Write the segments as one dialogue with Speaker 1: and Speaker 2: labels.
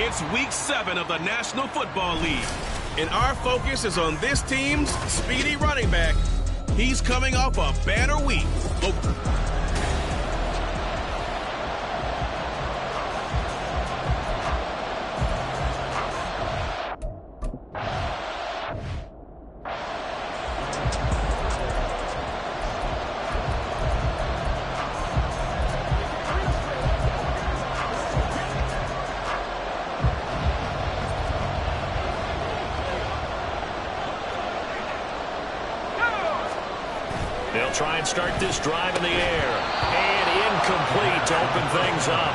Speaker 1: It's week 7 of the National Football League, and our focus is on this team's speedy running back. He's coming off a banner week.
Speaker 2: They'll try and start this drive in the air. And incomplete to open things up.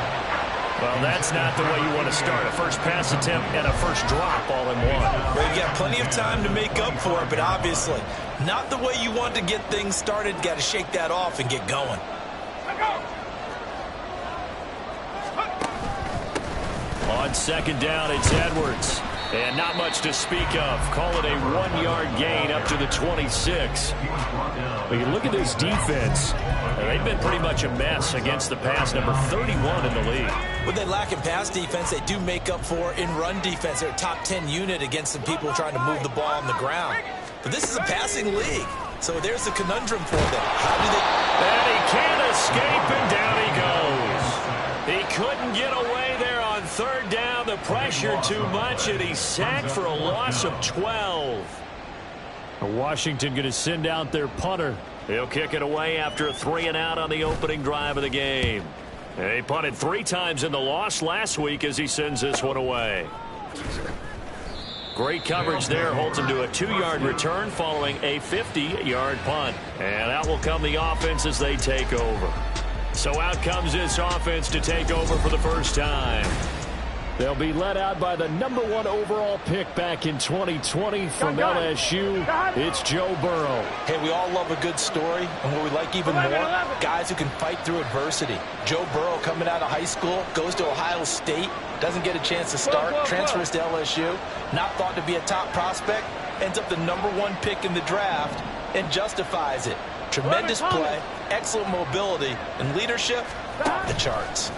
Speaker 2: Well, that's not the way you want to start. A first pass attempt and a first drop all in one.
Speaker 3: Well, you've got plenty of time to make up for it, but obviously not the way you want to get things started. Got to shake that off and get going.
Speaker 2: On second down, it's Edwards. And not much to speak of. Call it a 1-yard gain up to the 26. But you look at this defense. They've been pretty much a mess against the pass, number 31 in the league.
Speaker 3: When they lack in pass defense, they do make up for in run defense. They're a top 10 unit against some people trying to move the ball on the ground. But this is a passing league. So there's a conundrum for them. How do they...
Speaker 2: And he can't escape, and down he goes. He couldn't get away there on third down. The pressure too much, and he's sacked for a loss of 12. Washington going to send out their punter. He'll kick it away after a 3-and-out on the opening drive of the game. He punted 3 times in the loss last week as he sends this one away. Great coverage there, holds him to a 2-yard return following a 50-yard punt. And out will come the offense as they take over. So out comes this offense to take over for the first time. They'll be led out by the #1 overall pick back in 2020 from LSU. It's Joe Burrow.
Speaker 3: Hey, we all love a good story, and what we like even more, guys who can fight through adversity. Joe Burrow coming out of high school, goes to Ohio State, doesn't get a chance to start, transfers to LSU, not thought to be a top prospect, ends up the #1 pick in the draft, and justifies it. Tremendous play, excellent mobility, and leadership, off the charts.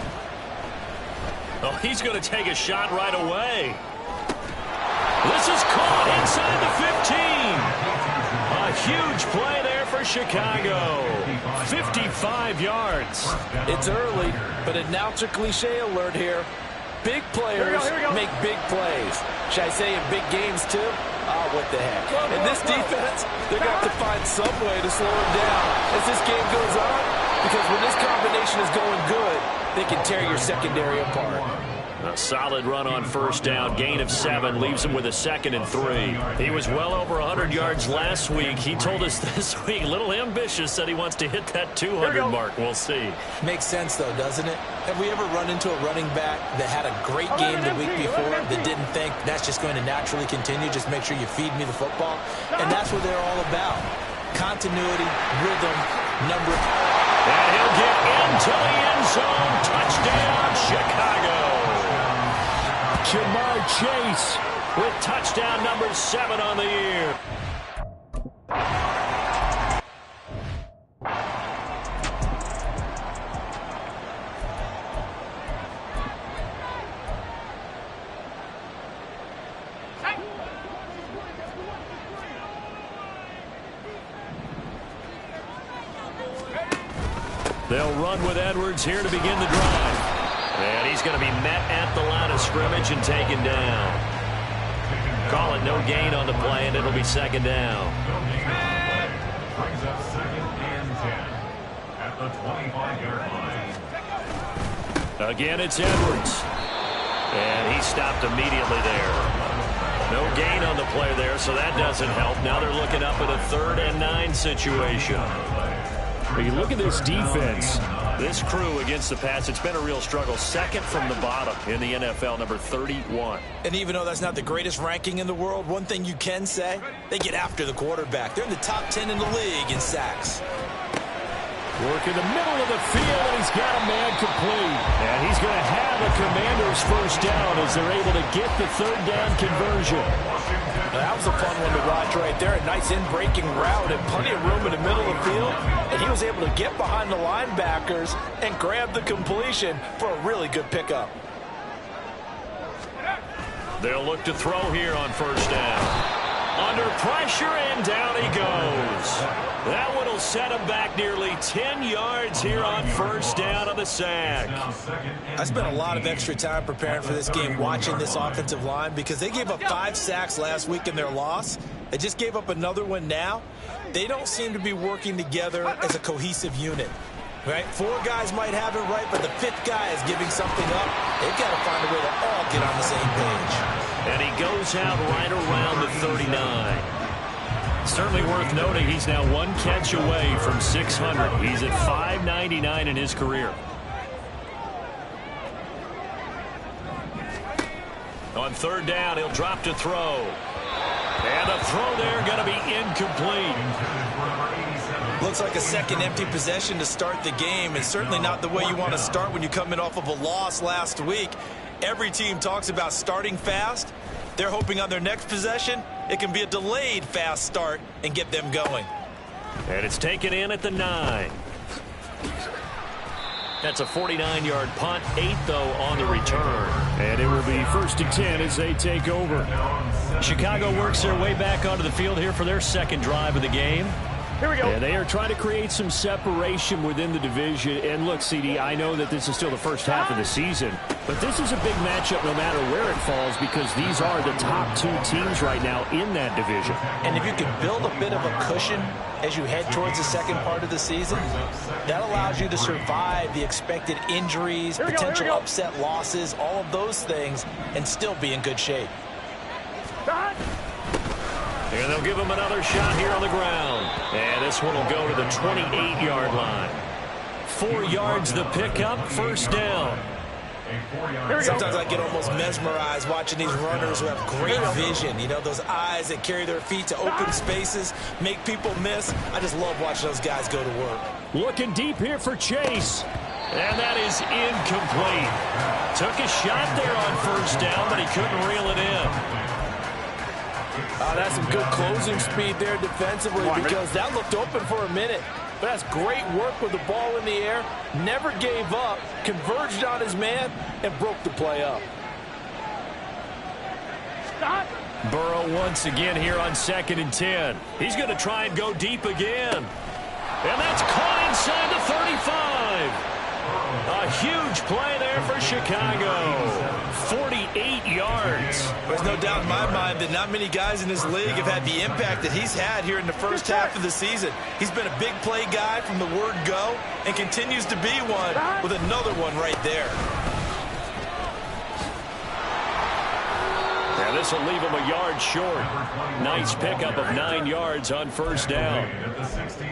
Speaker 2: Oh, he's going to take a shot right away. This is caught inside the 15. A huge play there for Chicago. 55 yards.
Speaker 3: It's early, but announcer cliche alert here. Big players make big plays. Should I say in big games too? Oh, what the heck. In this defense, they're going to have to find some way to slow him down as this game goes on. Because when this combination is going good, they can tear your secondary apart.
Speaker 2: A solid run on first down. Gain of 7 leaves him with a 2nd and 3. He was well over 100 yards last week. He told us this week, a little ambitious, said he wants to hit that 200 mark. We'll see.
Speaker 3: Makes sense, though, doesn't it? Have we ever run into a running back that had a great game the week before that didn't think that's just going to naturally continue? Just make sure you feed me the football. And that's what they're all about. Continuity, rhythm, number.
Speaker 2: And he'll get into the end zone. Touchdown, Chicago. Jamar Chase with touchdown number 7 on the year. They'll run with Edwards here to begin the drive. And he's going to be met at the line of scrimmage and taken down. Call it no gain on the play, and it'll be 2nd down.
Speaker 4: Brings up 2nd and 10 at the 25-yard line.
Speaker 2: Again, it's Edwards. And he stopped immediately there. No gain on the play there, so that doesn't help. Now they're looking up at a 3rd and 9 situation. But you look at this defense. This crew against the pass, it's been a real struggle. 2nd from the bottom in the NFL, number 31.
Speaker 3: And even though that's not the greatest ranking in the world, one thing you can say, they get after the quarterback. They're in the top 10 in the league in sacks.
Speaker 2: Work in the middle of the field, and he's got a man complete. And he's going to have a Commander's first down as they're able to get the 3rd down conversion.
Speaker 3: That was a fun one to watch right there. A nice in-breaking route and plenty of room in the middle of the field. And he was able to get behind the linebackers and grab the completion for a really good pickup.
Speaker 2: They'll look to throw here on first down. Under pressure, and down he goes. That one will set him back nearly 10 yards here on first down on the sack.
Speaker 3: I spent a lot of extra time preparing for this game watching this offensive line because they gave up 5 sacks last week in their loss. They just gave up another one now. They don't seem to be working together as a cohesive unit. Right? 4 guys might have it right, but the 5th guy is giving something up. They've got to find a way to all get on the same page.
Speaker 2: And he goes out right around the 39. Certainly worth noting he's now 1 catch away from 600. He's at 599 in his career. On third down, he'll drop to throw. And the throw there going to be incomplete.
Speaker 3: Looks like a second empty possession to start the game, and certainly not the way you want to start when you come in off of a loss last week. Every team talks about starting fast. They're hoping on their next possession, it can be a delayed fast start and get them going.
Speaker 2: And it's taken in at the 9. That's a 49-yard punt, 8 though on the return. And it will be 1st and 10 as they take over. Chicago works their way back onto the field here for their second drive of the game.
Speaker 5: Here we go.
Speaker 2: And they are trying to create some separation within the division. And look, CD, I know that this is still the first half of the season, but this is a big matchup no matter where it falls because these are the top 2 teams right now in that division.
Speaker 3: And if you can build a bit of a cushion as you head towards the second part of the season, that allows you to survive the expected injuries, potential upset losses, all of those things, and still be in good shape.
Speaker 2: And they'll give him another shot here on the ground. And this one will go to the 28-yard line. 4 yards the pickup, first down.
Speaker 3: Sometimes I get almost mesmerized watching these runners who have great vision. You know, those eyes that carry their feet to open spaces, make people miss. I just love watching those guys go to work.
Speaker 2: Looking deep here for Chase. And that is incomplete. Took a shot there on first down, but he couldn't reel it in.
Speaker 3: That's some good closing speed there defensively because that looked open for a minute. But that's great work with the ball in the air. Never gave up, converged on his man, and broke the play up.
Speaker 2: Burrow once again here on 2nd and 10. He's going to try and go deep again. And that's caught inside the 35. A huge play there for Chicago. 48 yards.
Speaker 3: There's no doubt in my mind that not many guys in this league have had the impact that he's had here in the first half of the season. He's been a big play guy from the word go and continues to be one with another one right there.
Speaker 2: Yeah, this will leave him a yard short. Nice pickup of 9 yards on first down.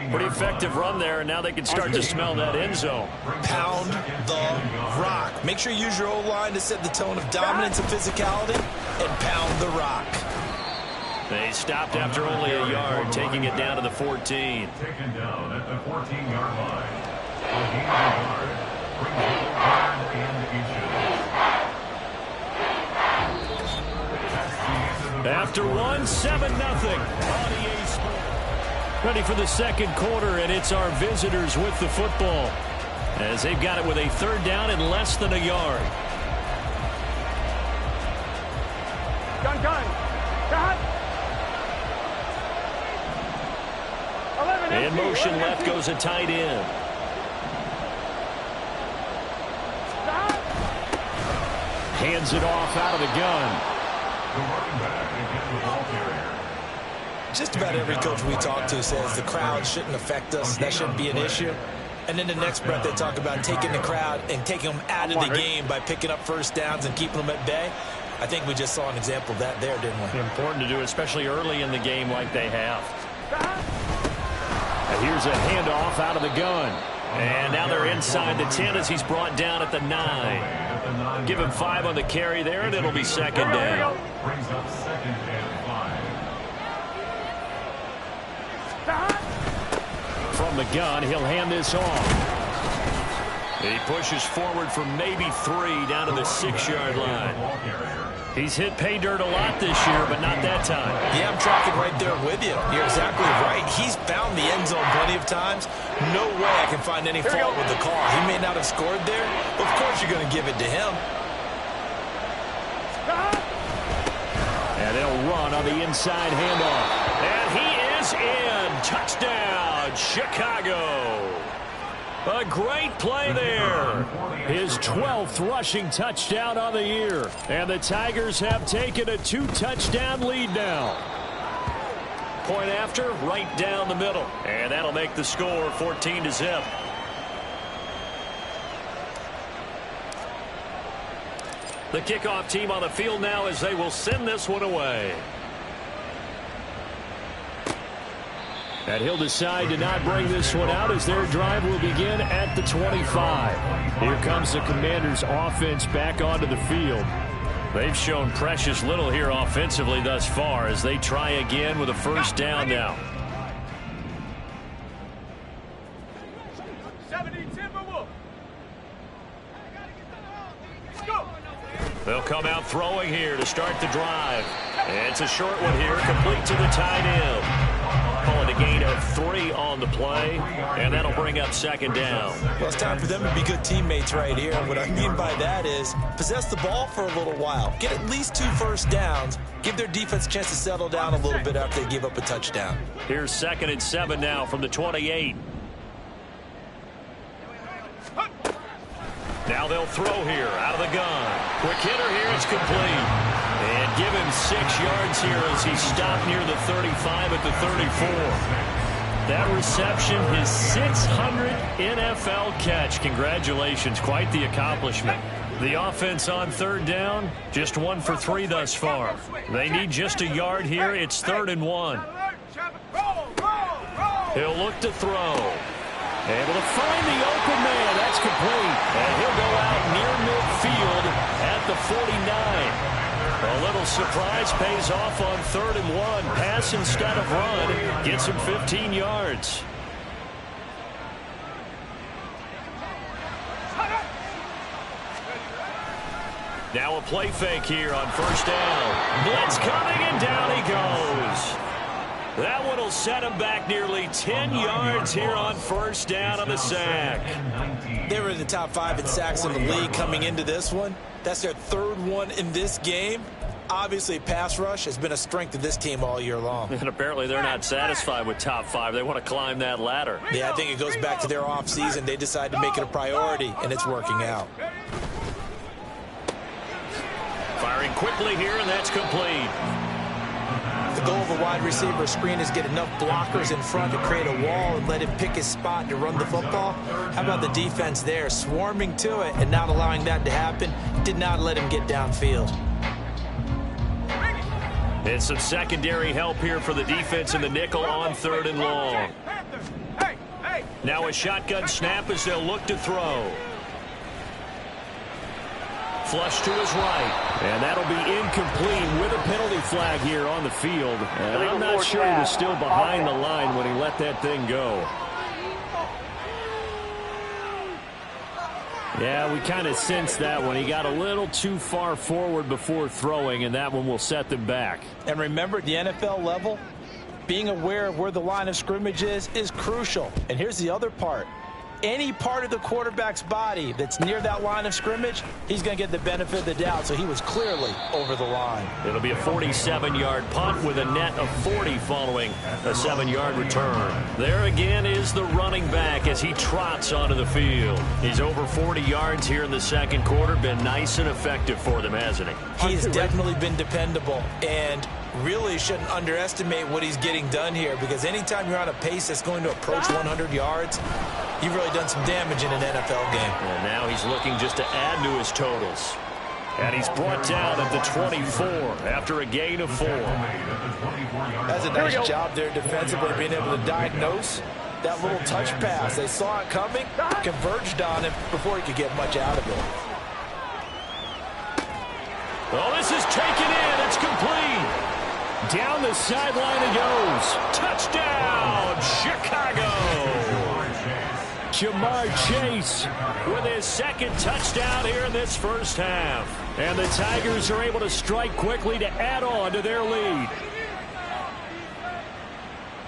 Speaker 2: Pretty effective run there, and now they can start to smell that end zone.
Speaker 3: Pound the rock. Make sure you use your O-line to set the tone of dominance and physicality, and pound the rock.
Speaker 2: They stopped after only a yard, taking it down to the 14.
Speaker 4: Taken down at the 14-yard line. A gain of a yard. Brings up 3rd and inches.
Speaker 2: After 1, 7-0 on EA Sports. Ready for the second quarter, and it's our visitors with the football as they've got it with a 3rd down and less than a yard.
Speaker 5: Gun.
Speaker 2: In motion left goes a tight end. Hands it off out of the gun.
Speaker 3: Just about every coach we talk to says the crowd shouldn't affect us. That shouldn't be an issue. And then the next breath they talk about taking the crowd and taking them out of the game by picking up first downs and keeping them at bay. I think we just saw an example of that there, didn't we?
Speaker 2: Important to do, especially early in the game like they have. And here's a handoff out of the gun. And now they're inside the 10 as he's brought down at the 9. Give him 5 on the carry there, and it'll be 2nd down.
Speaker 4: Brings up 2nd and 5.
Speaker 2: From the gun, he'll hand this off. He pushes forward for maybe 3 down to the 6-yard line. He's hit pay dirt a lot this year, but not that time.
Speaker 3: Yeah, I'm tracking right there with you. You're exactly right. He's found the end zone plenty of times. No way I can find any fault with the call. He may not have scored there, but of course you're going to give it to him.
Speaker 2: And they'll run on the inside handoff. And he is in. Touchdown, Chicago. A great play there. His 12th rushing touchdown on the year. And the Tigers have taken a 2-touchdown lead now. Point after, right down the middle. And that'll make the score 14-0. The kickoff team on the field now as they will send this one away. And he'll decide to not bring this one out as their drive will begin at the 25. Here comes the Commanders' offense back onto the field. They've shown precious little here offensively thus far as they try again with a first down now. They'll come out throwing here to start the drive. And it's a short one here, complete to the tight end. Call it a gain of 3 on the play, and that'll bring up second down.
Speaker 3: Well, it's time for them to be good teammates right here. What I mean by that is possess the ball for a little while. Get at least 2 first downs. Give their defense a chance to settle down a little bit after they give up a touchdown.
Speaker 2: Here's 2nd and 7 now from the 28. Now they'll throw here out of the gun. Quick hitter here, it's complete. And give him 6 yards here as he stopped near the 35 at the 34. That reception, his 600th NFL catch. Congratulations, quite the accomplishment. The offense on 3rd down, just 1 for 3 thus far. They need just a yard here. It's 3rd and 1. He'll look to throw. Able to find the open man. That's complete. And he'll go out near midfield at the 49. A little surprise pays off on 3rd and 1. Pass instead of run. Gets him 15 yards. Now a play fake here on 1st down. Blitz coming and down he goes. That one will set him back nearly 10 yards here on 1st down on the sack.
Speaker 3: They were in the top 5 in sacks in the league coming into this one. That's their 3rd one in this game. Obviously, pass rush has been a strength of this team all year long.
Speaker 2: And apparently they're not satisfied with top 5. They want to climb that ladder.
Speaker 3: Yeah, I think it goes back to their offseason. They decided to make it a priority, and it's working out.
Speaker 2: Firing quickly here, and that's complete.
Speaker 3: The goal of a wide receiver screen is get enough blockers in front to create a wall and let him pick his spot to run the football. How about the defense there, swarming to it and not allowing that to happen? Did not let him get downfield.
Speaker 2: It's some secondary help here for the defense in the nickel on 3rd and long. Now a shotgun snap as they'll look to throw. Flush to his right. And that'll be incomplete with a penalty flag here on the field. And I'm not sure he was still behind the line when he let that thing go. Yeah, we kind of sensed that when he got a little too far forward before throwing, and that one will set them back.
Speaker 3: And remember, at the NFL level, being aware of where the line of scrimmage is crucial. And here's the other part. Any part of the quarterback's body that's near that line of scrimmage, he's going to get the benefit of the doubt. So he was clearly over the line.
Speaker 2: It'll be a 47-yard punt with a net of 40 following a 7-yard return. There again is the running back as he trots onto the field. He's over 40 yards here in the 2nd quarter. Been nice and effective for them, hasn't he?
Speaker 3: He has definitely been dependable and really shouldn't underestimate what he's getting done here, because anytime you're on a pace that's going to approach 100 yards, you've really done some damage in an NFL game.
Speaker 2: And now he's looking just to add to his totals. And he's brought down at the 24 after a gain of 4.
Speaker 3: That's a nice job there defensively, being able to diagnose that little touch pass. They saw it coming, converged on him before he could get much out of it.
Speaker 2: Oh, this is taken in. It's complete. Down the sideline it goes. Touchdown, Chicago. Jamar Chase with his 2nd touchdown here in this 1st half. And the Tigers are able to strike quickly to add on to their lead.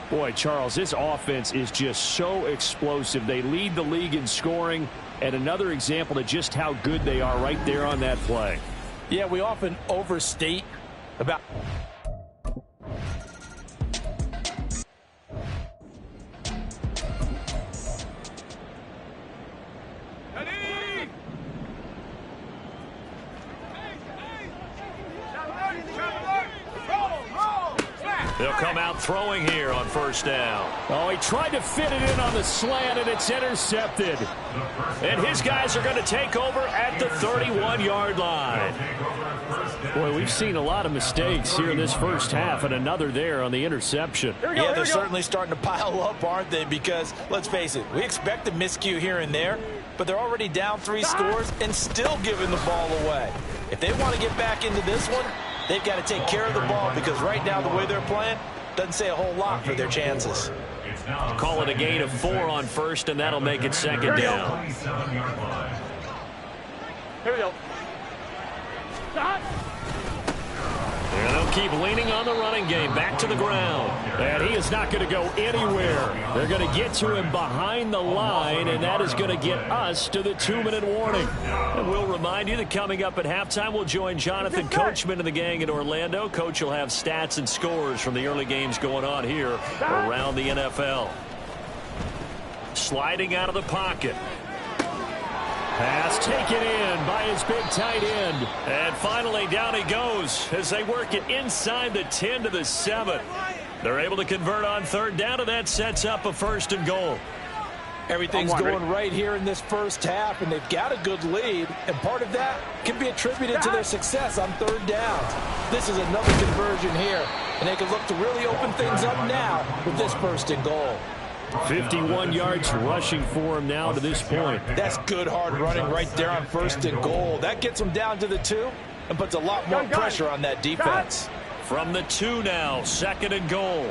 Speaker 2: Boy, Charles, this offense is just so explosive. They lead the league in scoring, and another example of just how good they are right there on that play.
Speaker 3: Yeah, we often overstate about
Speaker 2: They'll come out throwing here on first down.
Speaker 5: Oh, he tried to fit it in on the slant, and it's intercepted.
Speaker 2: And his guys are going to take over at the 31-yard line.
Speaker 5: Boy, we've seen a lot of mistakes here in this first half, and another there on the interception.
Speaker 3: Yeah, they're certainly starting to pile up, aren't they? Because, let's face it, we expect a miscue here and there, but they're already down 3 scores and still giving the ball away. If they want to get back into this one, they've got to take care of the ball, because right now the way they're playing doesn't say a whole lot for their chances.
Speaker 2: Call it a gain of 4 on first, and that'll make it second down.
Speaker 6: Here we go.
Speaker 2: And they'll keep leaning on the running game. Back to the ground.
Speaker 5: And he is not going to go anywhere. They're going to get to him behind the line, and that is going to get us to the 2-minute warning.
Speaker 2: And we'll remind you that coming up at halftime, we'll join Jonathan Coachman and the gang in Orlando. Coach will have stats and scores from the early games going on here around the NFL. Sliding out of the pocket.
Speaker 5: Pass taken in by his big tight end.
Speaker 2: And finally, down he goes as they work it inside the 10 to the 7. They're able to convert on third down, and that sets up a 1st and goal.
Speaker 3: Everything's going right here in this first half, and they've got a good lead, and part of that can be attributed to their success on third downs. This is another conversion here, and they can look to really open things up now with this 1st and goal.
Speaker 5: 51 yards rushing for him now to this point.
Speaker 3: That's good hard running right there on 1st and goal. That gets them down to the 2 and puts a lot more pressure on that defense.
Speaker 2: From the 2 now, 2nd and goal.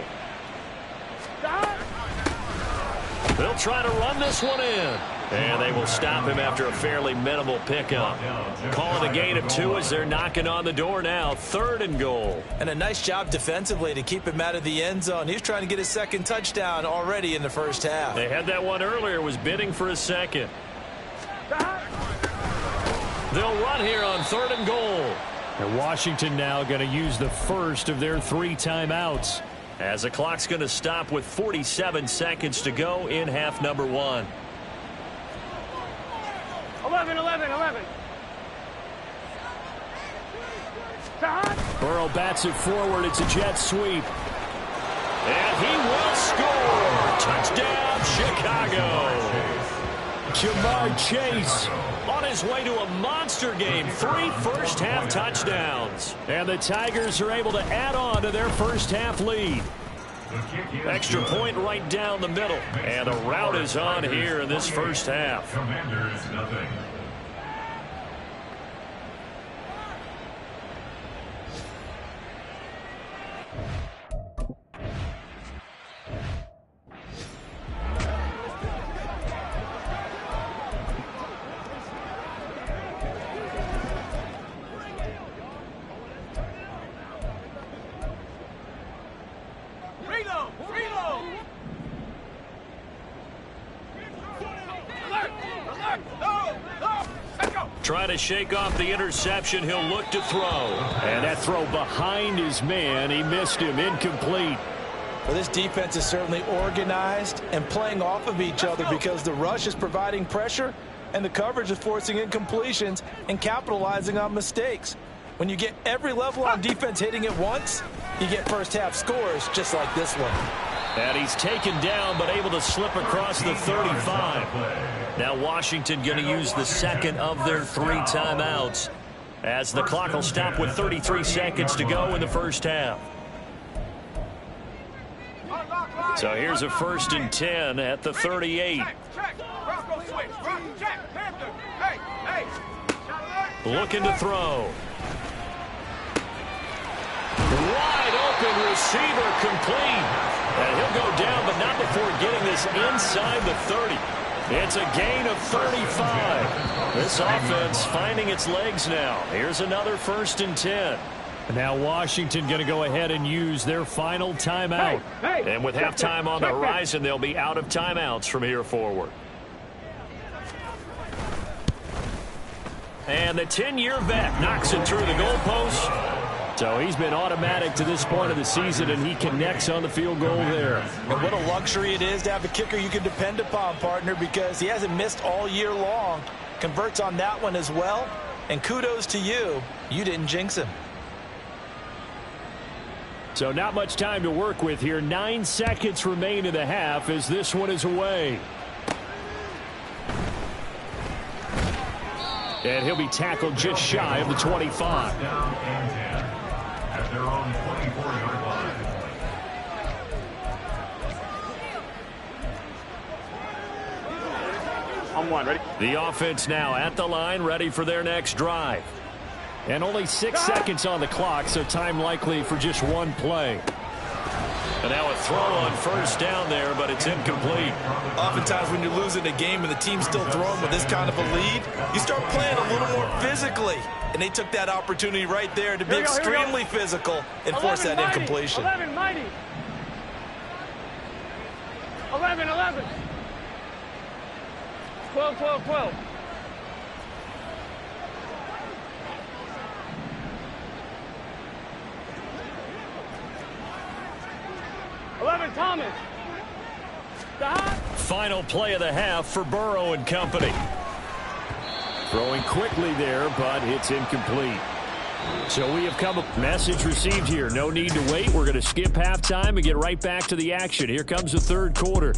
Speaker 2: They'll try to run this one in. And they will stop him after a fairly minimal pickup. Call it a gain of 2 as they're knocking on the door now. 3rd and goal.
Speaker 3: And a nice job defensively to keep him out of the end zone. He's trying to get his 2nd touchdown already in the first half.
Speaker 2: They had that one earlier, was bidding for a 2nd. They'll run here on 3rd and goal.
Speaker 5: And Washington now going to use the first of their 3 timeouts.
Speaker 2: As the clock's going to stop with 47 seconds to go in half number 1.
Speaker 6: 11.
Speaker 5: Burrow bats it forward. It's a jet sweep.
Speaker 2: And he will score. Touchdown, Chicago.
Speaker 5: Jamar Chase
Speaker 2: on his way to a monster game. 3 first-half touchdowns.
Speaker 5: And the Tigers are able to add on to their first-half lead.
Speaker 2: Extra point right down the middle. And a rout is on here in this first half.
Speaker 4: Commanders, nothing.
Speaker 2: Trying to shake off the interception. He'll look to throw.
Speaker 5: And that throw behind his man. He missed him. Incomplete.
Speaker 3: Well, this defense is certainly organized and playing off of each other because the rush is providing pressure and the coverage is forcing incompletions and capitalizing on mistakes. When you get every level on defense hitting at once, you get first-half scores just like this one.
Speaker 2: And he's taken down but able to slip across the 35. Now Washington going to use the 2nd of their 3 timeouts as the clock will stop with 33 seconds to go in the first half. So here's a 1st and 10 at the 38. Looking to throw. Wide open receiver complete. And he'll go down, but not before getting this inside the 30. It's a gain of 35. This offense finding its legs now. Here's another 1st and 10.
Speaker 5: Now Washington going to go ahead and use their final timeout.
Speaker 2: And with halftime on the horizon, they'll be out of timeouts from here forward. And the 10-year vet knocks it through the goalpost.
Speaker 5: So he's been automatic to this point of the season, and he connects on the field goal there.
Speaker 3: And what a luxury it is to have a kicker you can depend upon, partner, because he hasn't missed all year long. Converts on that one as well. And kudos to you. You didn't jinx him.
Speaker 5: So not much time to work with here. 9 seconds remain in the half as this one is away. And he'll be tackled just shy of the 25.
Speaker 4: Down and 10 at their own 24-yard line.
Speaker 6: On one, ready?
Speaker 5: The offense now at the line, ready for their next drive. And only 6 seconds on the clock, so time likely for just one play.
Speaker 2: And now a throw on first down there, but it's incomplete.
Speaker 3: Oftentimes when you're losing a game and the team's still throwing with this kind of a lead, you start playing a little more physically. And they took that opportunity right there to be extremely physical and force that incompletion.
Speaker 6: 11, mighty. 11, 11. 12, 12, 12. 11, Thomas.
Speaker 5: Final play of the half for Burrow and company. Throwing quickly there, but it's incomplete. So we have come a message received here. No need to wait. We're going to skip halftime and get right back to the action. Here comes the third quarter.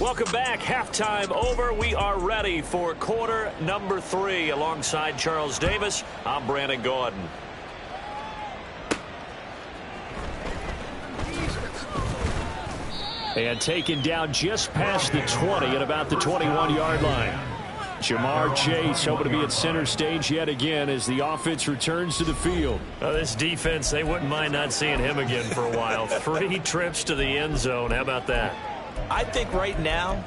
Speaker 2: Welcome back. Halftime over. We are ready for quarter number 3. Alongside Charles Davis, I'm Brandon Gordon.
Speaker 5: And taken down just past the 20 at about the 21-yard line. Jamar Chase hoping to be at center stage yet again as the offense returns to the field.
Speaker 2: This defense, they wouldn't mind not seeing him again for a while. 3 trips to the end zone. How about that?
Speaker 3: I think right now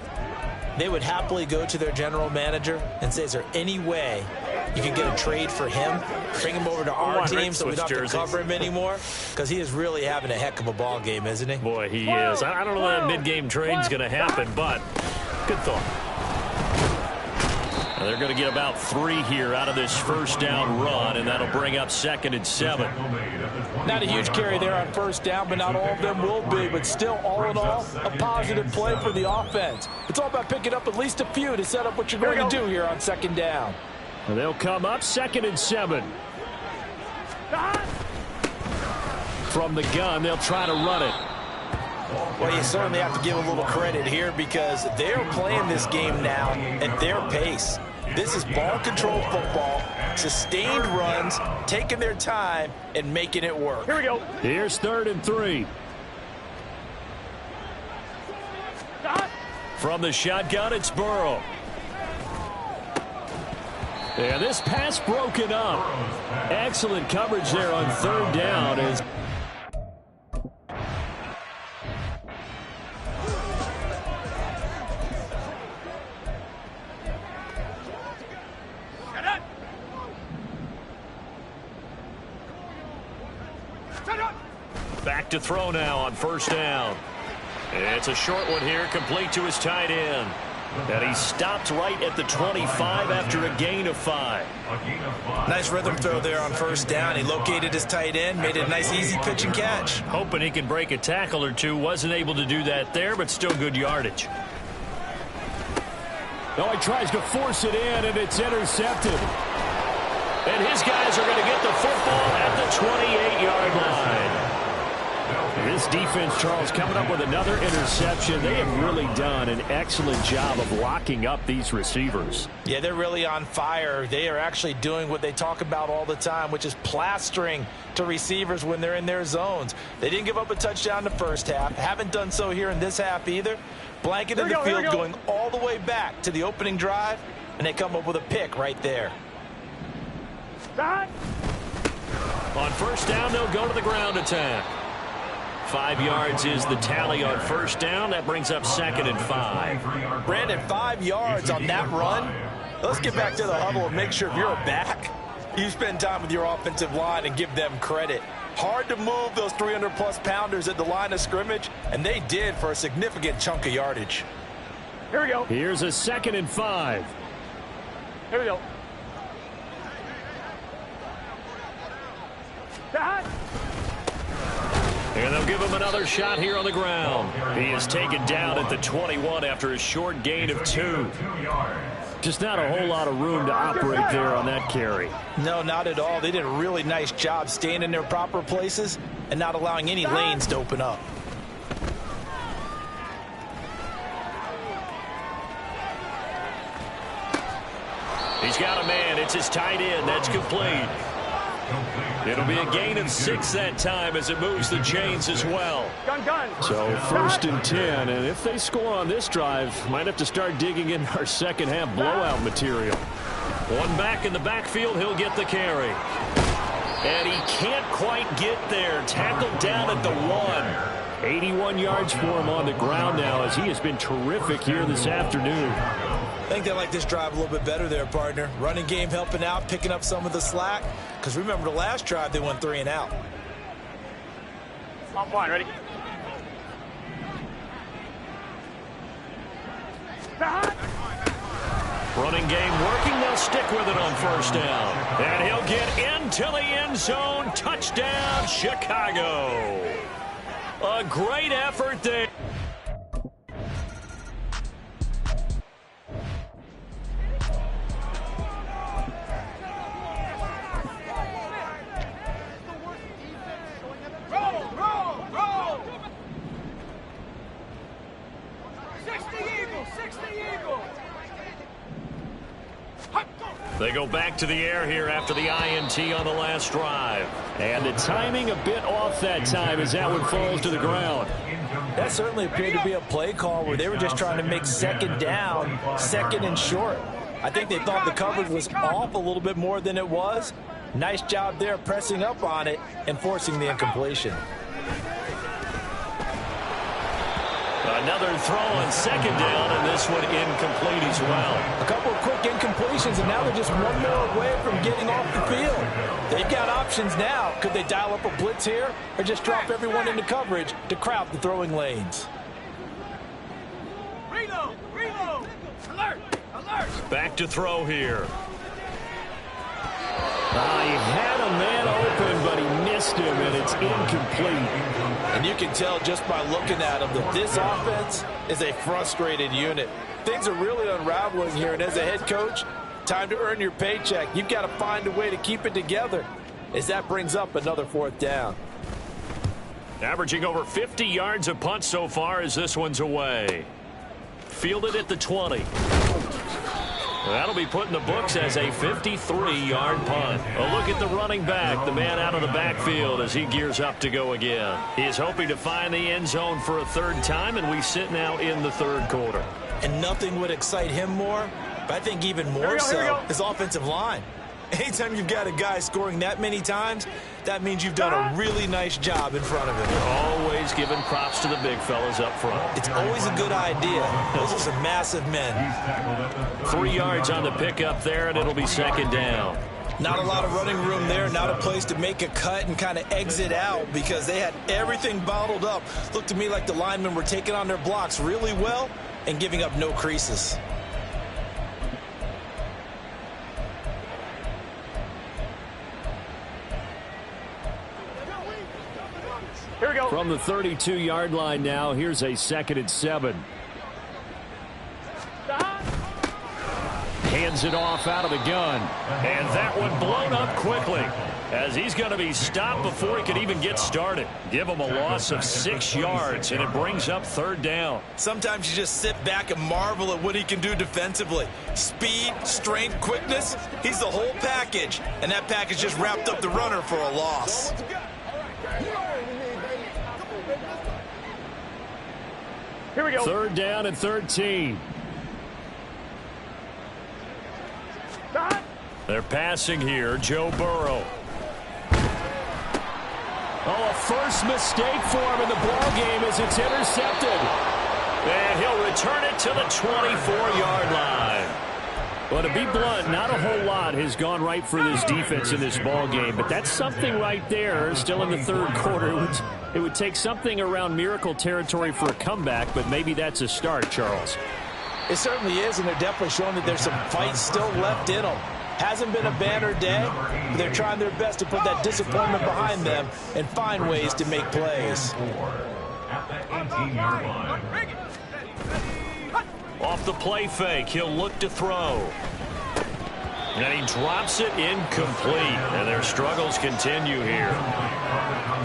Speaker 3: they would happily go to their general manager and say, is there any way you can get a trade for him, bring him over to our team so we don't have to cover him anymore? Because he is really having a heck of a ball game, isn't he?
Speaker 2: Boy, he is. I don't know that mid-game trade's going to happen, but good thought. They're going to get about 3 here out of this first down run, and that'll bring up 2nd and 7.
Speaker 3: Not a huge carry there on first down, but not all of them will be. But still, all in all, a positive play for the offense. It's all about picking up at least a few to set up what you're going to do here on 2nd down.
Speaker 5: And they'll come up 2nd and 7. From the gun, they'll try to run it.
Speaker 3: Well, you certainly have to give a little credit here because they're playing this game now at their pace. This is ball control football, sustained runs, taking their time, and making it work.
Speaker 6: Here we go.
Speaker 5: Here's 3rd and 3. From the shotgun, it's Burrow. And this pass broken up. Excellent coverage there on 3rd down as
Speaker 2: back to throw now on first down. It's a short one here, complete to his tight end. And he stopped right at the 25 after a gain of 5.
Speaker 3: Nice rhythm throw there on first down. He located his tight end, made it a nice easy pitch and catch.
Speaker 2: Hoping he can break a tackle or two. Wasn't able to do that there, but still good yardage.
Speaker 5: Oh, he tries to force it in, and it's intercepted.
Speaker 2: And his guys are going to get the football at the 28-yard line.
Speaker 5: This defense, Charles, coming up with another interception. They have really done an excellent job of locking up these receivers.
Speaker 3: Yeah, they're really on fire. They are actually doing what they talk about all the time, which is plastering to receivers when they're in their zones. They didn't give up a touchdown in the first half. Haven't done so here in this half either. Blanketing the field, going all the way back to the opening drive, and they come up with a pick right there.
Speaker 2: On first down, they'll go to the ground attack. 5 yards is the tally on first down. That brings up 2nd and 5.
Speaker 3: Brandon, 5 yards on that run. Let's get back to the huddle and make sure if you're a back, you spend time with your offensive line and give them credit. Hard to move those 300-plus pounders at the line of scrimmage, and they did for a significant chunk of yardage.
Speaker 6: Here we go.
Speaker 5: Here's a 2nd and 5.
Speaker 6: Here we go.
Speaker 2: And they'll give him another shot here on the ground. He is taken down at the 21 after a short gain of 2.
Speaker 5: Just not a whole lot of room to operate there on that carry.
Speaker 3: No, not at all. They did a really nice job staying in their proper places and not allowing any lanes to open up.
Speaker 2: He's got a man. It's his tight end. That's complete. It'll be a gain of 6 that time as it moves the chains as well.
Speaker 5: So 1st and 10, and if they score on this drive, might have to start digging in our second half blowout material.
Speaker 2: One back in the backfield, he'll get the carry. And he can't quite get there. Tackled down at the 1.
Speaker 5: 81 yards for him on the ground now as he has been terrific here this afternoon.
Speaker 3: I think they like this drive a little bit better there, partner. Running game helping out, picking up some of the slack. Because remember the last drive, they went 3 and out.
Speaker 6: I'm fine, ready?
Speaker 2: Running game working. They'll stick with it on 1st down. And he'll get into the end zone. Touchdown, Chicago. A great effort there. They go back to the air here after the INT on the last drive.
Speaker 5: And the timing a bit off that time as that one falls to the ground.
Speaker 3: That certainly appeared to be a play call where they were just trying to make 2nd down, 2nd and short. I think they thought the coverage was off a little bit more than it was. Nice job there pressing up on it and forcing the incompletion.
Speaker 2: Another throw on 2nd down, and this one incomplete as well.
Speaker 3: A couple of quick incompletions, and now they're just one more away from getting off the field. They've got options now. Could they dial up a blitz here or just drop everyone into coverage to crowd the throwing lanes?
Speaker 6: Reload! Reload! Alert! Alert!
Speaker 2: Back to throw here.
Speaker 5: He had a man open, but he missed him, and it's incomplete.
Speaker 3: And you can tell just by looking at him that this offense is a frustrated unit. Things are really unraveling here, and as a head coach, time to earn your paycheck. You've got to find a way to keep it together as that brings up another 4th down.
Speaker 2: Averaging over 50 yards a punt so far as this one's away. Fielded at the 20. That'll be put in the books as a 53-yard punt. A look at the running back, the man out of the backfield as he gears up to go again. He's hoping to find the end zone for a 3rd time, and we sit now in the 3rd quarter.
Speaker 3: And nothing would excite him more, but I think even more so his offensive line. Anytime you've got a guy scoring that many times, that means you've done a really nice job in front of him.
Speaker 2: Always giving props to the big fellas up front.
Speaker 3: It's always a good idea. Those are some massive men.
Speaker 2: 3 yards on the pickup there, and it'll be 2nd down.
Speaker 3: Not a lot of running room there, not a place to make a cut and kind of exit out because they had everything bottled up. Looked to me like the linemen were taking on their blocks really well and giving up no creases.
Speaker 6: Here we go.
Speaker 5: From the 32-yard line now, here's a 2nd and 7. Hands it off out of the gun.
Speaker 2: And that one blown up quickly as he's going to be stopped before he could even get started. Give him a loss of 6 yards, and it brings up 3rd down.
Speaker 3: Sometimes you just sit back and marvel at what he can do defensively. Speed, strength, quickness, he's the whole package. And that package just wrapped up the runner for a loss.
Speaker 6: Here we go.
Speaker 5: 3rd down and 13.
Speaker 2: They're passing here. Joe Burrow.
Speaker 5: Oh, a first mistake for him in the ball game as it's intercepted.
Speaker 2: And he'll return it to the 24-yard line.
Speaker 5: Well, to be blunt, not a whole lot has gone right for this defense in this ball game, but that's something right there. Still in the 3rd quarter, it would take something around miracle territory for a comeback, but maybe that's a start, Charles.
Speaker 3: It certainly is, and they're definitely showing that there's some fight still left in them. Hasn't been a banner day, but they're trying their best to put that disappointment behind them and find ways to make plays.
Speaker 4: At the 18-yard line.
Speaker 2: Off the play fake, he'll look to throw. And he drops it incomplete. And their struggles continue here.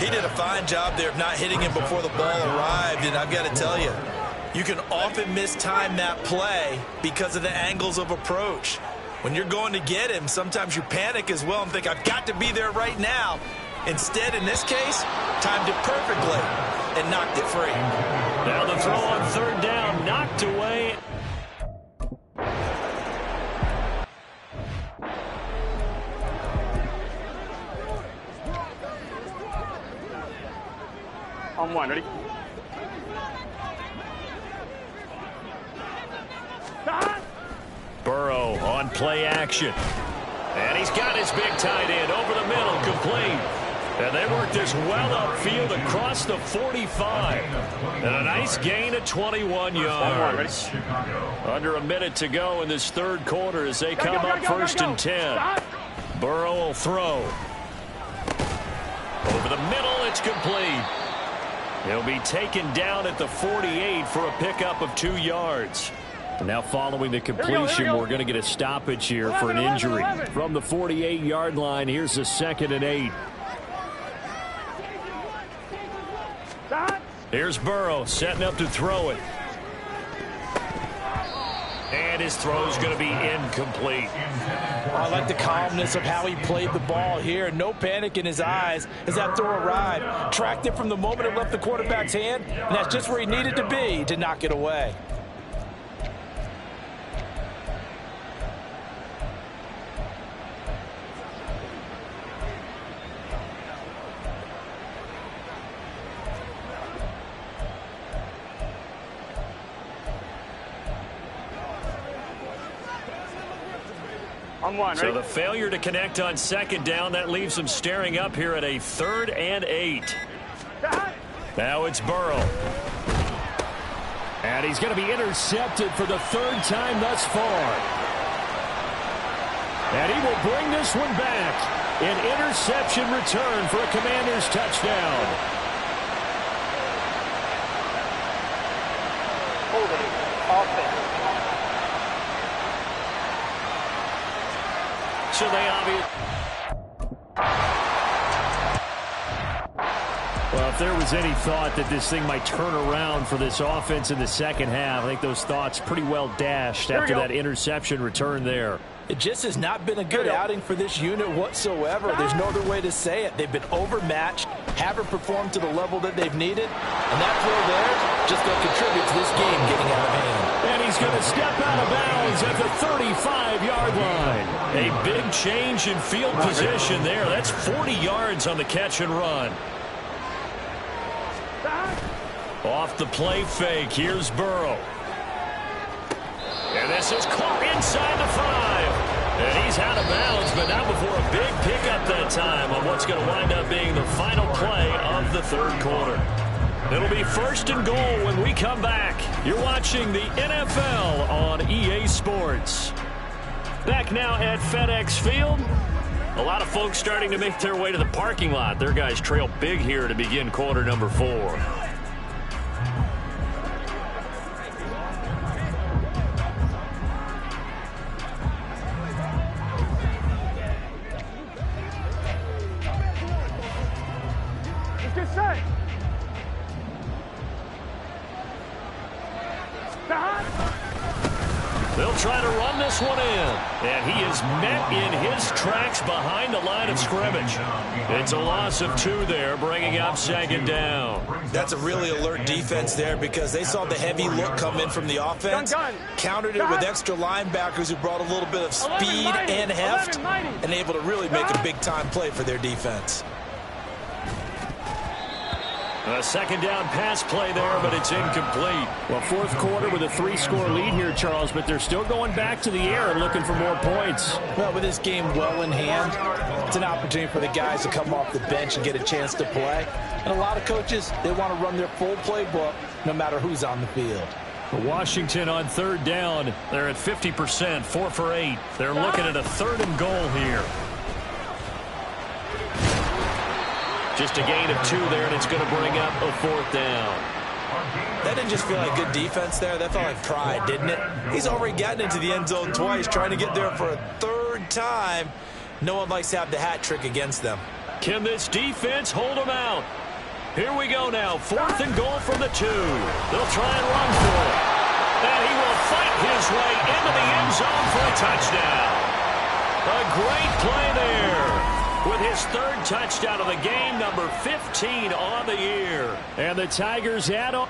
Speaker 3: He did a fine job there of not hitting him before the ball arrived. And I've got to tell you, you can often mistime that play because of the angles of approach. When you're going to get him, sometimes you panic as well and think, I've got to be there right now. Instead, in this case, timed it perfectly and knocked it free.
Speaker 2: Now the throw on third down, knocked away.
Speaker 6: On one, ready?
Speaker 2: Burrow on play action. And he's got his big tight end over the middle, complete. And they work this well upfield across the 45. And a nice gain of 21 yards. Under a minute to go in this third quarter as they come up first and 10. Burrow will throw. Over the middle, it's complete. He'll be taken down at the 48 for a pickup of 2 yards. Now following the completion, we're going to get a stoppage here for an injury. From the 48-yard line, here's a 2nd and 8. Here's Burrow setting up to throw it. And his throw's going to be incomplete.
Speaker 3: I like the calmness of how he played the ball here. No panic in his eyes as that throw arrived. Tracked it from the moment it left the quarterback's hand, and that's just where he needed to be to knock it away.
Speaker 6: On one,
Speaker 2: so
Speaker 6: ready?
Speaker 2: the failure to connect on second down, that leaves them staring up here at a 3rd and 8. Now it's Burrow. And he's going to be intercepted for the 3rd time thus far. And he will bring this one back. An interception return for a Commanders touchdown.
Speaker 6: Holding offense.
Speaker 2: So they obviously... Well, if there was any thought that this thing might turn around for this offense in the second half, I think those thoughts pretty well dashed after that interception return there.
Speaker 3: It just has not been a good outing for this unit whatsoever. There's no other way to say it. They've been overmatched, haven't performed to the level that they've needed, and that throw there just going to contribute to this game getting out of hand.
Speaker 2: And he's going to step out of bounds at the 35-yard line. A big change in field position there. That's 40 yards on the catch and run. Off the play fake, here's Burrow. And this is caught inside the 5. And he's out of bounds, but not before a big pickup that time on what's going to wind up being the final play of the third quarter. It'll be 1st and goal when we come back. You're watching the NFL on EA Sports. Back now at FedEx Field. A lot of folks starting to make their way to the parking lot. Their guys trail big here to begin quarter number 4. They'll try to run this one in. And he is met in his tracks behind the line of scrimmage. It's a loss of 2 there, bringing up 2nd down.
Speaker 3: That's a really alert defense there because they saw the heavy look come in from the offense, countered it with extra linebackers who brought a little bit of speed and heft, and able to really make a big-time play for their defense.
Speaker 2: A 2nd down pass play there, but it's incomplete.
Speaker 5: Well, 4th quarter with a 3-score lead here, Charles, but they're still going back to the air and looking for more points.
Speaker 3: Well, with this game well in hand, it's an opportunity for the guys to come off the bench and get a chance to play. And a lot of coaches, they want to run their full playbook no matter who's on the field.
Speaker 2: Washington on 3rd down. They're at 50%, 4 for 8. They're looking at a 3rd and goal here. Just a gain of 2 there, and it's going to bring up a 4th down.
Speaker 3: That didn't just feel like good defense there. That felt like pride, didn't it? He's already gotten into the end zone twice, trying to get there for a third time. No one likes to have the hat trick against them.
Speaker 2: Can this defense hold them out? Here we go now. 4th and goal from the 2. They'll try and run for it. And he will fight his way into the end zone for a touchdown. A great play there with his 3rd touchdown of the game, number 15 on the year.
Speaker 5: And the Tigers add on.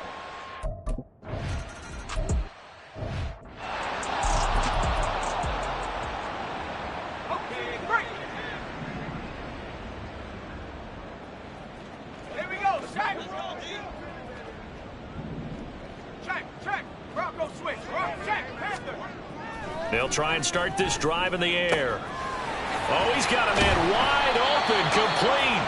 Speaker 2: They'll try and start this drive in the air. Oh, he's got a man wide open, complete.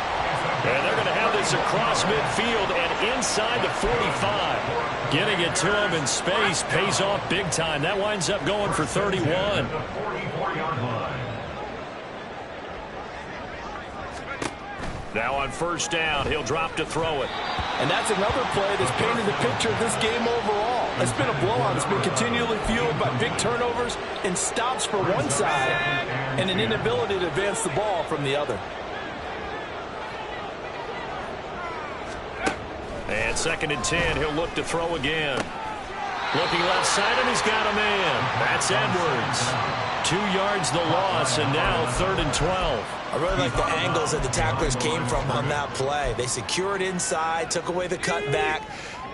Speaker 2: And they're going to have this across midfield and inside the 45. Getting it to him in space pays off big time. That winds up going for 31. Now on 1st down, he'll drop to throw it.
Speaker 3: And that's another play that's painted the picture of this game overall. It's been a blowout. It's been continually fueled by big turnovers and stops for one side and an inability to advance the ball from the other.
Speaker 2: And 2nd and 10, he'll look to throw again. Looking left side, and he's got a man. That's Edwards. 2 yards the loss, and now 3rd and 12.
Speaker 3: I really like the angles that the tacklers came from on that play. They secured inside, took away the cutback.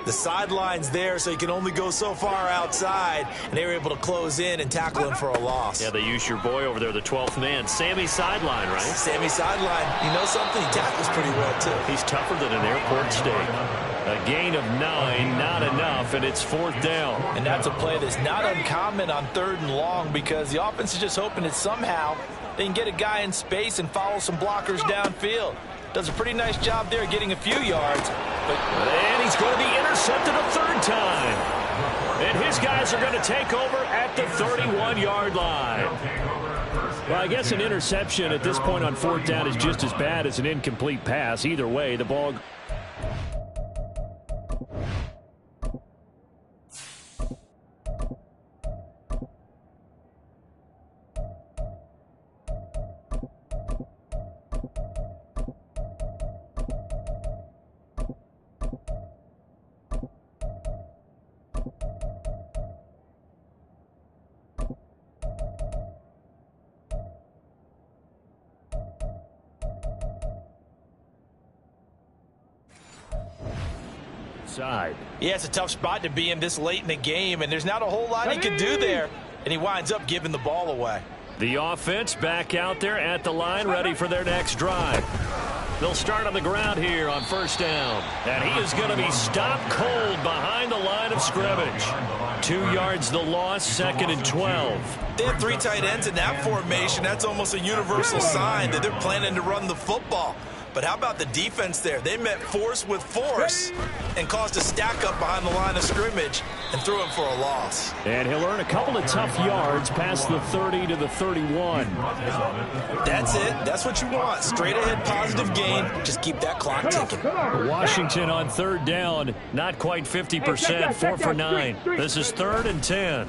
Speaker 3: The sideline's there, so you can only go so far outside, and they were able to close in and tackle him for a loss.
Speaker 2: Yeah, they used your boy over there, the 12th man. Sammy Sideline, right?
Speaker 3: Sammy Sideline. You know something? He tackles pretty well, too.
Speaker 2: He's tougher than an airport steak. A gain of 9, not enough, and it's 4th down.
Speaker 3: And that's a play that's not uncommon on 3rd and long because the offense is just hoping that somehow they can get a guy in space and follow some blockers downfield. Does a pretty nice job there getting a few yards.
Speaker 2: And he's going to be intercepted a 3rd time. And his guys are going to take over at the 31-yard line.
Speaker 5: Well, I guess an interception at this point on 4th down is just as bad as an incomplete pass. Either way, the ball... Side.
Speaker 3: Yeah, it's a tough spot to be in this late in the game, and there's not a whole lot he can do there, and he winds up giving the ball away.
Speaker 2: The offense back out there at the line, ready for their next drive. They'll start on the ground here on 1st down, and he is going to be stopped cold behind the line of scrimmage. 2 yards the loss, 2nd and 12.
Speaker 3: They have 3 tight ends in that formation. That's almost a universal sign that they're planning to run the football. But how about the defense there? They met force with force and caused a stack up behind the line of scrimmage and threw him for a loss.
Speaker 5: And he'll earn a couple of tough yards past the 30 to the 31.
Speaker 3: That's it. That's what you want. Straight ahead positive gain. Just keep that clock ticking.
Speaker 5: Washington on 3rd down. Not quite 50%. 4 for 9.
Speaker 2: This is 3rd and 10.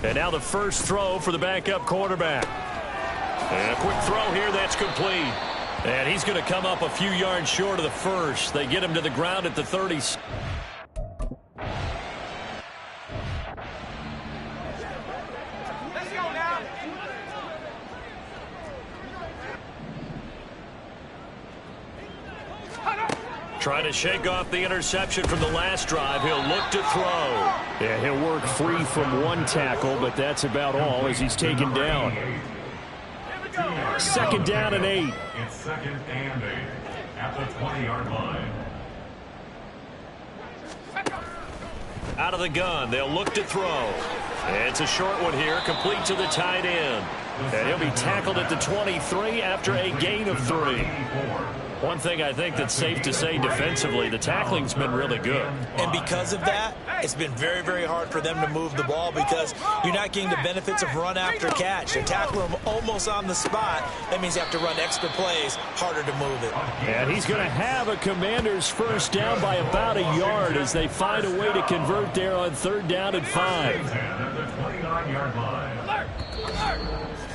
Speaker 2: And now the first throw for the backup quarterback. And a quick throw here that's complete. And he's going to come up a few yards short of the first. They get him to the ground at the 30.
Speaker 6: Let's go now.
Speaker 2: Trying to shake off the interception from the last drive. He'll look to throw.
Speaker 5: Yeah, he'll work free from one tackle, but that's about all as he's taken down. 2nd down and 8.
Speaker 4: It's 2nd and 8 at the 20-yard line.
Speaker 2: Out of the gun, they'll look to throw. It's a short one here, complete to the tight end. And he'll be tackled at the 23 after a gain of 3. One thing I think that's safe to say defensively, the tackling's been really good.
Speaker 3: And because of that, it's been very, very hard for them to move the ball because you're not getting the benefits of run after catch. They're tackling them almost on the spot. That means you have to run extra plays, harder to move it.
Speaker 5: And he's going to have a Commanders first down by about a yard as they find a way to convert there on 3rd down and 5.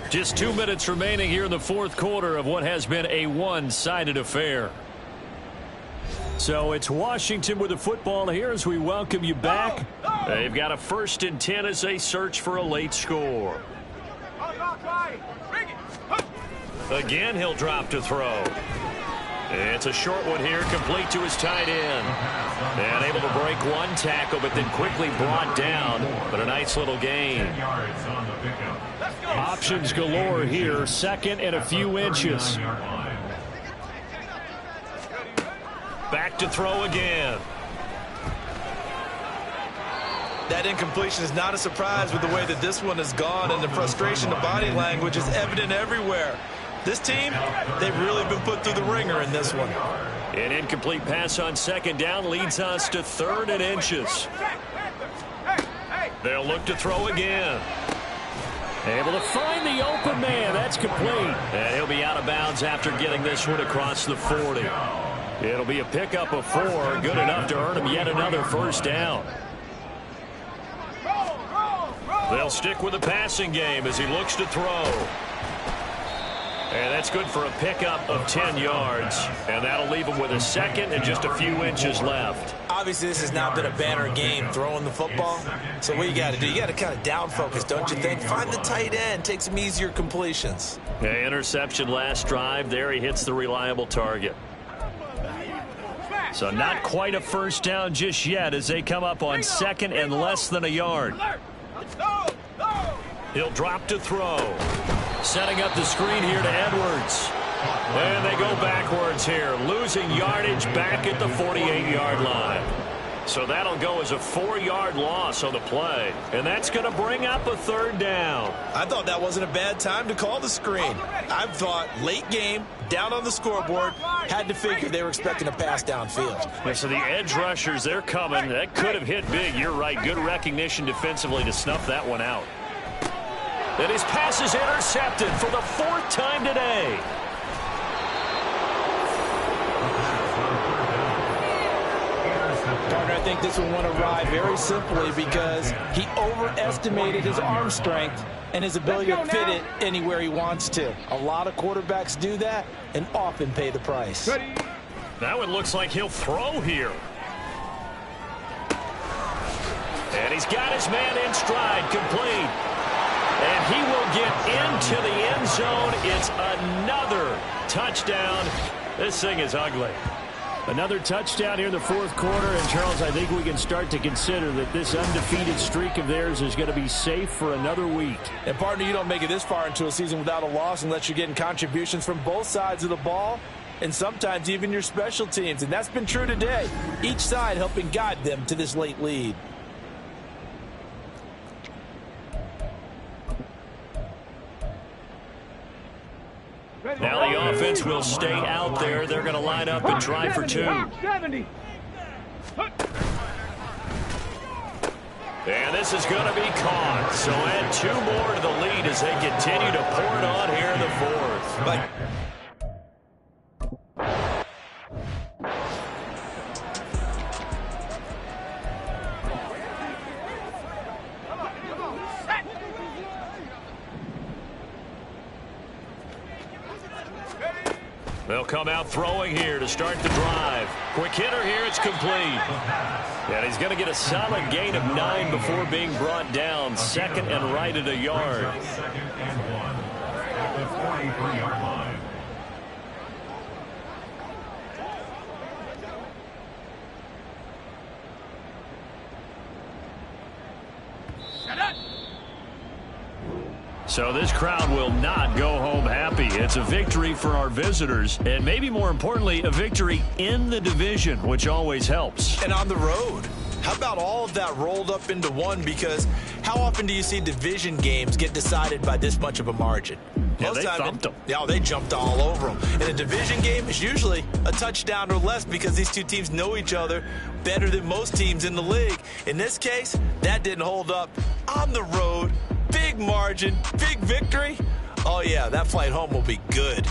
Speaker 5: Just 2 minutes remaining here in the 4th quarter of what has been a one-sided affair. So it's Washington with the football here as we welcome you back. They've got a 1st and 10 as they search for a late score. Again, he'll drop to throw. It's a short one here, complete to his tight end. And able to break one tackle, but then quickly brought down. But a nice little gain. Options galore here, 2nd and a few inches. Back to throw again.
Speaker 3: That incompletion is not a surprise with the way that this one has gone, and the frustration, the body language is evident everywhere. This team, they've really been put through the ringer in this one.
Speaker 5: An incomplete pass on 2nd down leads us to 3rd and inches. They'll look to throw again. Able to find the open man. That's complete. And he'll be out of bounds after getting this one across the 40. It'll be a pickup of 4. Good enough to earn him yet another 1st down. They'll stick with the passing game as he looks to throw. And that's good for a pickup of 10 yards. And that'll leave him with a 2nd and just a few inches left.
Speaker 3: Obviously, this has not been a banner game throwing the football. So what you got to do, you got to kind of down focus, don't you think? Find the tight end, take some easier completions.
Speaker 5: Okay, interception last drive. There he hits the reliable target. So not quite a 1st down just yet as they come up on 2nd and less than a yard. He'll drop to throw. Setting up the screen here to Edwards. And they go backwards here, losing yardage back at the 48-yard line. So that'll go as a 4-yard loss on the play. And that's going to bring up a 3rd down.
Speaker 3: I thought that wasn't a bad time to call the screen. I thought late game, down on the scoreboard, had to figure they were expecting a pass downfield.
Speaker 5: Yeah, so the edge rushers, they're coming. That could have hit big. You're right. Good recognition defensively to snuff that one out. And his pass is intercepted for the 4th time today.
Speaker 3: Gardner, I think this one went awry very simply because he overestimated his arm strength and his ability to fit it anywhere he wants to. A lot of quarterbacks do that and often pay the price.
Speaker 5: Now it looks like he'll throw here. And he's got his man in stride, complete. And he will get into the end zone. It's another touchdown. This thing is ugly. Another touchdown here in the 4th quarter. And, Charles, I think we can start to consider that this undefeated streak of theirs is going to be safe for another week.
Speaker 3: And, partner, you don't make it this far into a season without a loss unless you're getting contributions from both sides of the ball and sometimes even your special teams. And that's been true today. Each side helping guide them to this late lead.
Speaker 5: Now the offense will stay out there. They're going to line up and try for 2. And this is going to be caught. So add 2 more to the lead as they continue to pour it on here in the 4th. They'll come out throwing here to start the drive. Quick hitter here, it's complete. And he's going to get a solid gain of 9 before being brought down. 2nd and right at a yard.
Speaker 4: 2nd and 1 at the 43-yard line.
Speaker 5: So this crowd will not go home happy. It's a victory for our visitors, and maybe more importantly, a victory in the division, which always helps.
Speaker 3: And on the road. How about all of that rolled up into one? Because How often do you see division games get decided by this much of a margin?
Speaker 5: Yeah, they thumped them.
Speaker 3: Yeah, they jumped all over them. And a division game is usually a touchdown or less because these two teams know each other better than most teams in the league. In this case, that didn't hold up. On the road, big margin, big victory. Oh, yeah, that flight home will be good.